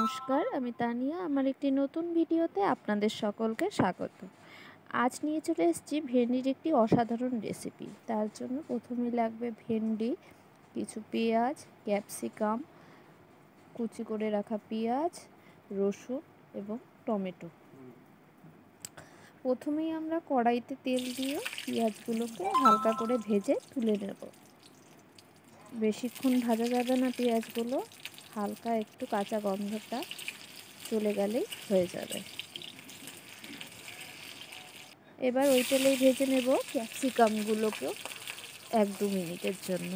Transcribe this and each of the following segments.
নমস্কার, আমি তানিয়া। আমার একটি নতুন ভিডিওতে আপনাদের সকলকে স্বাগত। আজ নিয়ে চলে এসেছি ভেন্ডির একটি অসাধারণ রেসিপি। তার জন্য প্রথমেই লাগবে ভেন্ডি, কিছু পেঁয়াজ, ক্যাপসিকাম, কুচি করে রাখা পেঁয়াজ, রসুন এবং টমেটো। প্রথমেই আমরা কড়াইতে তেল দিয়ে পেঁয়াজগুলোকে হালকা করে ভেজে তুলে নেব। বেশিক্ষণ ভাজা যাবে না, পেঁয়াজগুলো হালকা একটু কাঁচা গন্ধটা চলে গেলেই হয়ে যাবে। এবার ওই তেলেই ভেজে নেব ক্যাপসিকামগুলোকেও 1-2 মিনিটের জন্য।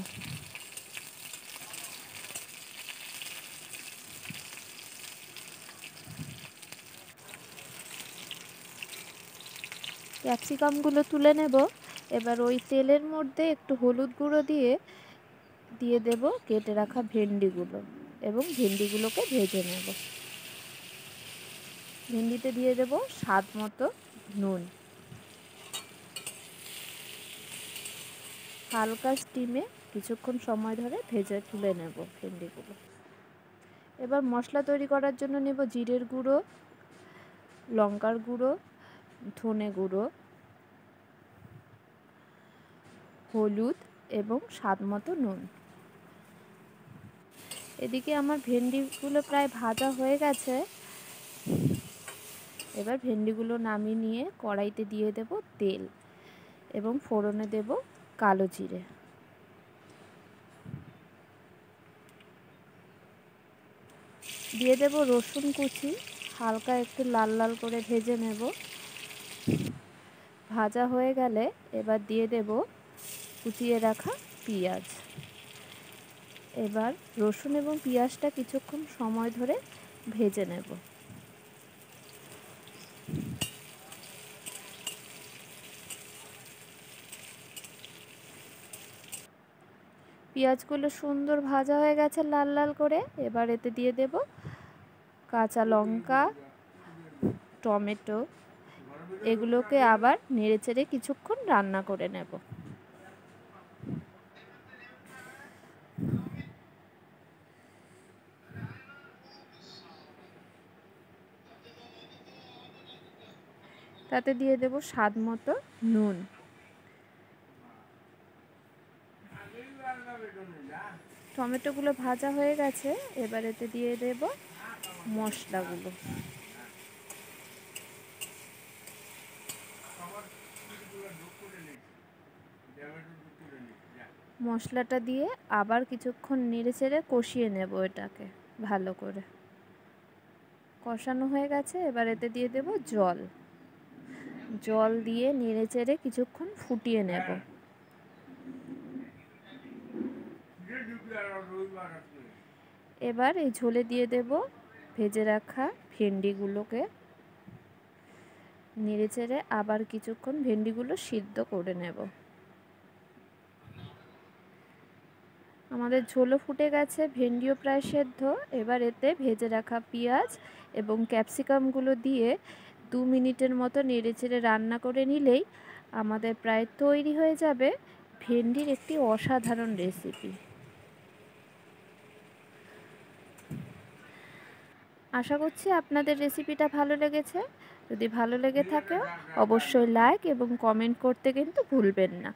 ক্যাপসিকামগুলো তুলে নেব। এবার ওই তেলের মধ্যে একটু হলুদ গুঁড়ো দিয়ে দেব কেটে রাখা ভেন্ডিগুলো এবং ভেন্ডিগুলোকে ভেজে নেব। ভেন্ডিতে দিয়ে দেব স্বাদ মতো নুন। হালকা স্টিমে কিছুক্ষণ সময় ধরে ভেজে তুলে নেব ভেন্ডিগুলো। এবার মশলা তৈরি করার জন্য নেব জিরের গুঁড়ো, লঙ্কার গুঁড়ো, ধনে গুঁড়ো, হলুদ এবং স্বাদ মতো নুন। এদিকে আমার ভেন্ডিগুলো প্রায় ভাজা হয়ে গেছে। এবার ভেন্ডিগুলো নামিয়ে নিয়ে কড়াইতে দিয়ে দেব তেল এবং ফোড়নে দেব কালো জিরে। দিয়ে দেব রসুন কুচি, হালকা একটু লাল লাল করে ভেজে নেব। ভাজা হয়ে গেলে এবার দিয়ে দেব কুচিয়ে রাখা পেঁয়াজ। এবার রসুন এবং পেঁয়াজটা কিছুক্ষণ সময় ধরে ভেজে নেব। পেঁয়াজগুলো সুন্দর ভাজা হয়ে গেছে লাল লাল করে। এবার এতে দিয়ে দেব কাঁচা লঙ্কা, টমেটো, এগুলোকে আবার নেড়েচেড়ে কিছুক্ষণ রান্না করে নেব। তাতে দিয়ে দেব স্বাদ মতো নুন। টমেটোগুলো ভাজা হয়ে গেছে। এবার এতে দিয়ে দেব মশলাগুলো। মশলাটা দিয়ে আবার কিছুক্ষণ নেড়েচেড়ে কষিয়ে নেব এটাকে ভালো করে। কষানো হয়ে গেছে। এবার এতে দিয়ে দেব জল। জল দিয়ে নেড়েচেড়ে কিছুক্ষণ ফুটিয়ে নেব। এবার এই ঝোলে দিয়ে দেব ভেজে রাখা ভেন্ডিগুলোকে। নেড়েচেড়ে আবার কিছুক্ষণ ভেন্ডিগুলো সিদ্ধ করে নেব। আমাদের ঝোলও ফুটে গেছে, ভেন্ডিও প্রায় সেদ্ধ। এবার এতে ভেজে রাখা পেঁয়াজ এবং ক্যাপসিকামগুলো দিয়ে 2 মিনিটের মতো নেড়েচেড়ে রান্না করে নিলেই আমাদের প্রায় তৈরি হয়ে যাবে ভেন্ডির একটি অসাধারণ রেসিপি। আশা করছি আপনাদের রেসিপিটা ভালো লেগেছে। যদি ভালো লেগে থাকে অবশ্যই লাইক এবং কমেন্ট করতে কিন্তু ভুলবেন না।